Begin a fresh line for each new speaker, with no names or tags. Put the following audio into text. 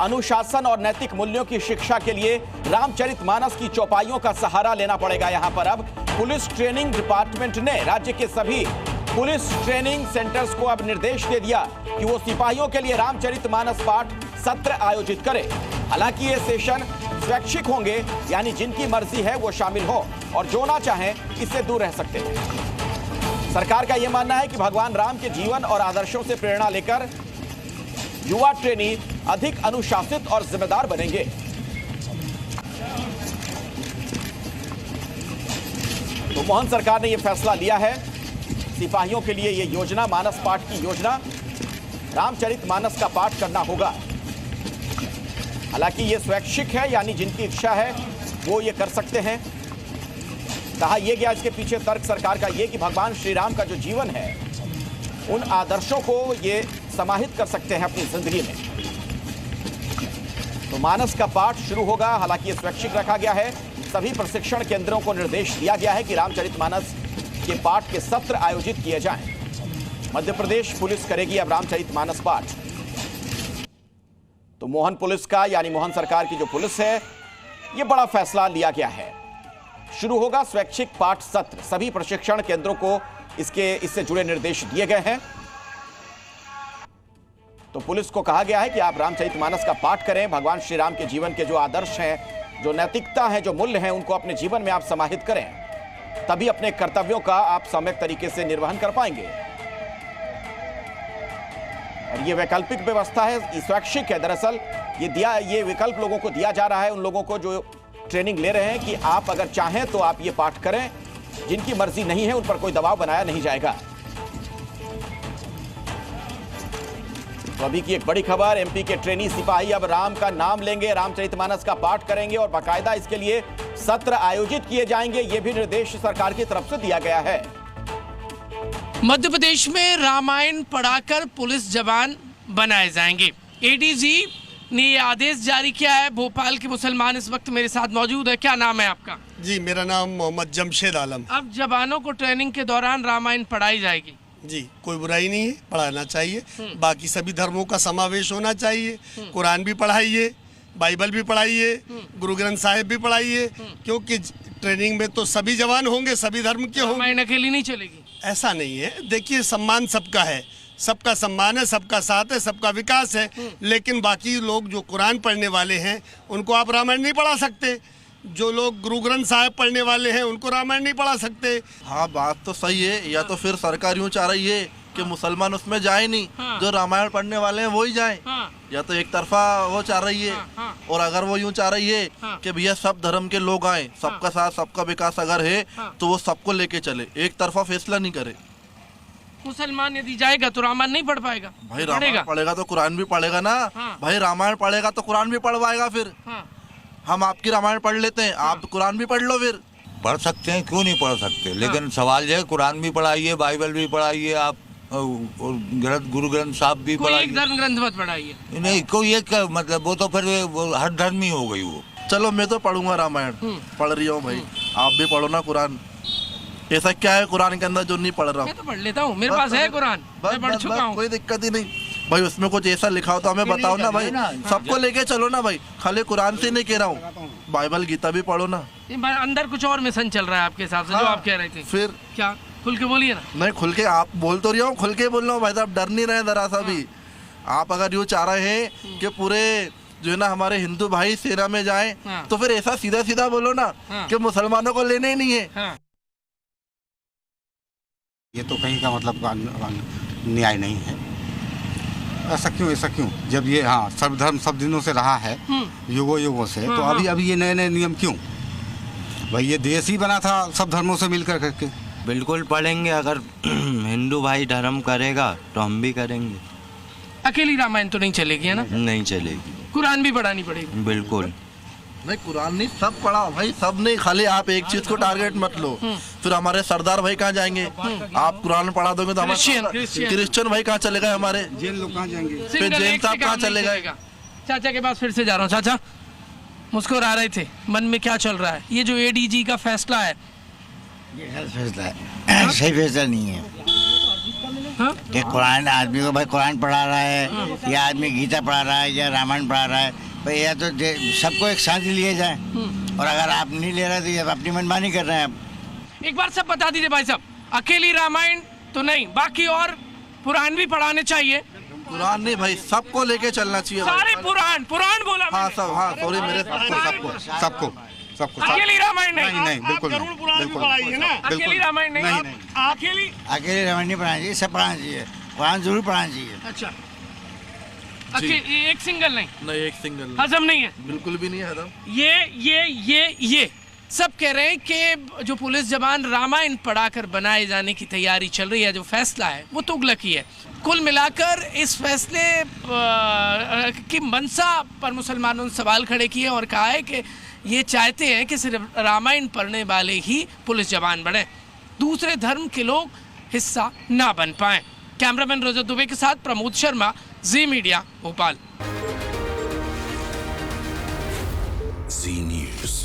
अनुशासन और नैतिक मूल्यों की शिक्षा के लिए रामचरितमानस की चौपाइयों का सहारा लेना पड़ेगा। यहां पर अब पुलिस ट्रेनिंग डिपार्टमेंट ने राज्य के सभी पुलिस ट्रेनिंग सेंटर्स को अब निर्देश दे दिया कि वो सिपाहियों के लिए रामचरितमानस पाठ सत्र आयोजित करे। हालांकि ये सेशन स्वैच्छिक होंगे, यानी जिनकी मर्जी है वो शामिल हो और जो ना चाहें इससे दूर रह सकते हैं। सरकार का यह मानना है कि भगवान राम के जीवन और आदर्शों से प्रेरणा लेकर युवा ट्रेनी अधिक अनुशासित और जिम्मेदार बनेंगे। तो मोहन सरकार ने यह फैसला लिया है, सिपाहियों के लिए यह योजना, मानस पाठ की योजना, रामचरितमानस का पाठ करना होगा। हालांकि यह स्वैच्छिक है, यानी जिनकी इच्छा है वो ये कर सकते हैं। कहा यह गया इसके पीछे तर्क सरकार का यह कि भगवान श्री राम का जो जीवन है, उन आदर्शों को ये समाहित कर सकते हैं अपनी जिंदगी में। तो मानस का पाठ शुरू होगा। हालांकि यह स्वैच्छिक रखा गया है। सभी प्रशिक्षण केंद्रों को निर्देश दिया गया है कि रामचरितमानस के पाठ के सत्र आयोजित किए जाएं। मध्य प्रदेश पुलिस करेगी अब रामचरितमानस पाठ। तो मोहन पुलिस का, यानी मोहन सरकार की जो पुलिस है, यह बड़ा फैसला लिया गया है। शुरू होगा स्वैच्छिक पाठ सत्र। सभी प्रशिक्षण केंद्रों को इससे जुड़े निर्देश दिए गए हैं। तो पुलिस को कहा गया है कि आप रामचरितमानस का पाठ करें। भगवान श्री राम के जीवन के जो आदर्श हैं, जो नैतिकता है, जो मूल्य हैं, उनको अपने जीवन में आप समाहित करें। तभी अपने कर्तव्यों का आप सम्यक तरीके से निर्वहन कर पाएंगे। और ये वैकल्पिक व्यवस्था है, स्वैच्छिक है। दरअसल ये विकल्प लोगों को दिया जा रहा है, उन लोगों को जो ट्रेनिंग ले रहे हैं, कि आप अगर चाहें तो आप ये पाठ करें। जिनकी मर्जी नहीं है उन पर कोई दबाव बनाया नहीं जाएगा। तो अभी की एक बड़ी खबर, एमपी के ट्रेनी सिपाही अब राम का नाम लेंगे, रामचरितमानस का पाठ करेंगे और बाकायदा इसके लिए सत्र आयोजित किए जाएंगे। यह भी निर्देश सरकार की तरफ से दिया गया है।
मध्य प्रदेश में रामायण पढ़ाकर पुलिस जवान बनाए जाएंगे। एडीजी ने ये आदेश जारी किया है। भोपाल के मुसलमान इस वक्त मेरे साथ मौजूद है। क्या नाम है आपका?
जी, मेरा नाम मोहम्मद जमशेद आलम।
अब जवानों को ट्रेनिंग के दौरान रामायण पढ़ाई जाएगी।
जी, कोई बुराई नहीं है, पढ़ाना चाहिए। बाकी सभी धर्मों का समावेश होना चाहिए। कुरान भी पढ़ाइए, बाइबल भी पढ़ाइए, गुरु ग्रंथ साहिब भी पढ़ाइए, क्योंकि ट्रेनिंग में तो सभी जवान होंगे, सभी धर्म के होंगे।
रामायण अकेली नहीं चलेगी,
ऐसा नहीं है। देखिए, सम्मान सबका है, सबका सम्मान है, सबका साथ है, सबका विकास है। लेकिन बाकी लोग जो कुरान पढ़ने वाले हैं उनको आप रामायण नहीं पढ़ा सकते। जो लोग गुरु ग्रंथ साहिब पढ़ने वाले हैं उनको रामायण नहीं पढ़ा सकते।
हाँ, बात तो सही है। या तो फिर सरकार यूँ चाह रही है कि मुसलमान उसमें जाए नहीं, जो रामायण पढ़ने वाले हैं वही जाएं। या तो एक तरफा वो चाह रही है। और अगर वो यूँ चाह रही है कि भैया सब धर्म के लोग आए, सबका साथ सबका विकास अगर है तो वो सबको लेके चले, एक तरफा फैसला नहीं करे।
मुसलमान यदि जाएगा तो रामायण नहीं पढ़ पाएगा।
भाई रामायण पढ़ेगा तो कुरान भी पढ़ेगा ना। भाई रामायण पढ़ेगा तो कुरान भी पढ़वाएगा। फिर हम आपकी रामायण पढ़ लेते हैं, आप कुरान भी पढ़ लो। फिर
पढ़ सकते हैं, क्यों नहीं पढ़ सकते। लेकिन सवाल ये है, कुरान भी पढ़ाइए, बाइबल भी पढ़ाइए, आप गुरु ग्रंथ साहब भी पढ़ाइए।
एक धर्म ग्रंथ मत पढ़ाइए।
नहीं, कोई एक, मतलब वो तो फिर वो हर धर्म ही हो गई वो।
चलो, मैं तो पढ़ूंगा रामायण, पढ़ रही हूँ भाई, आप भी पढ़ो ना कुरान। ऐसा क्या है कुरान के अंदर जो नहीं पढ़ रहा?
मैं तो पढ़ लेता हूँ, मेरे पास है कुरान, मैं पढ़ चुका हूँ,
कोई दिक्कत ही नहीं। भाई उसमें कुछ ऐसा लिखा हो तो हमें बताओ ना भाई, सबको लेके चलो ना भाई। खाली कुरान से नहीं कह रहा हूँ, बाइबल गीता भी पढ़ो ना।
अंदर कुछ और मिशन चल रहा है आपके हिसाब से, जो आप कह रहे थे।
फिर
क्या? खुल के बोलिए ना।
नहीं, खुल के आप बोल तो रही हो, खुल के बोल रहा हूँ भाई साहब, डर नहीं रहे जरा सा भी। आप अगर यूँ चाह रहे हैं कि पूरे जो है ना हमारे हिंदू भाई सेना में जाएं, तो फिर ऐसा सीधा सीधा बोलो ना कि मुसलमानों को लेने ही नहीं है।
ये तो कहीं का मतलब न्याय नहीं है। ऐसा क्यों? जब ये सर्वधर्म सब दिनों से रहा है, युगों से, तो अभी ये नए नियम क्यों? भाई ये देश ही बना था सब धर्मों से मिलकर करके।
बिल्कुल पढ़ेंगे, अगर हिंदू भाई धर्म करेगा तो हम भी करेंगे।
अकेली रामायण तो नहीं चलेगी, है ना?
नहीं चलेगी,
कुरान भी पढ़ानी पड़ेगी।
बिल्कुल
नहीं, कुरान नहीं, सब पढ़ाओ भाई, सब नहीं। खाली आप एक चीज को टारगेट मत लो। फिर हमारे सरदार भाई कहाँ जाएंगे? आप कुरान पढ़ा दोगे तो हमारे क्रिश्चियन भाई कहाँ चले गए? हमारे
जैन लोग कहाँ जाएंगे?
फिर जैन साहब कहाँ चले गए?
चाचा के पास फिर से जा रहा हूँ। चाचा मुस्कुरा रहे थे, मन में क्या चल रहा है? ये जो एडीजी का फैसला है,
ये फैसला है, सही फैसला नहीं है।
हाँ?
कि कुरान आदमी को भाई कुरान पढ़ा रहा है या आदमी गीता पढ़ा रहा है या रामायण पढ़ा रहा है, भाई या तो सबको एक साथ ही लिए जाए। और अगर आप नहीं ले रहे तो ये अपनी मनमानी कर रहे हैं आप।
एक बार सब बता दीजिए भाई साहब, अकेली रामायण तो नहीं, बाकी और पुराण भी पढ़ाने चाहिए।
कुरान नहीं भाई, सबको लेके चलना चाहिए भाई।
सारे पुराण बोला
हाँ
मैंने।
सब, हाँ सॉरी मेरे
सबको सबको
अकेली रामायण नहीं,
नहीं बिल्कुल
गरुड़ पुराण भी
बिल्कुल
पढ़ाइए ना।
अकेली रामायण नहीं,
नहीं,
अकेली।
अकेले रामायण नहीं पढ़ाना चाहिए, सब पढ़ाना चाहिए, कुरान जरूर पढ़ाना चाहिए।
अच्छा, एक सिंगल नहीं,
नहीं, एक सिंगल
हजम नहीं है,
बिल्कुल भी नहीं है हजम।
ये सब कह रहे हैं कि जो पुलिस जवान रामायण पढ़ाकर बनाए जाने की तैयारी चल रही है, जो फैसला है वो तुगलकी है। कुल मिलाकर इस फैसले की मंशा पर मुसलमानों ने सवाल खड़े किए और कहा है कि ये चाहते हैं कि सिर्फ रामायण पढ़ने वाले ही पुलिस जवान बने, दूसरे धर्म के लोग हिस्सा ना बन पाएं। कैमरामैन रोजत दुबे के साथ प्रमोद शर्मा, जी मीडिया, भोपाल।
जी न्यूज़।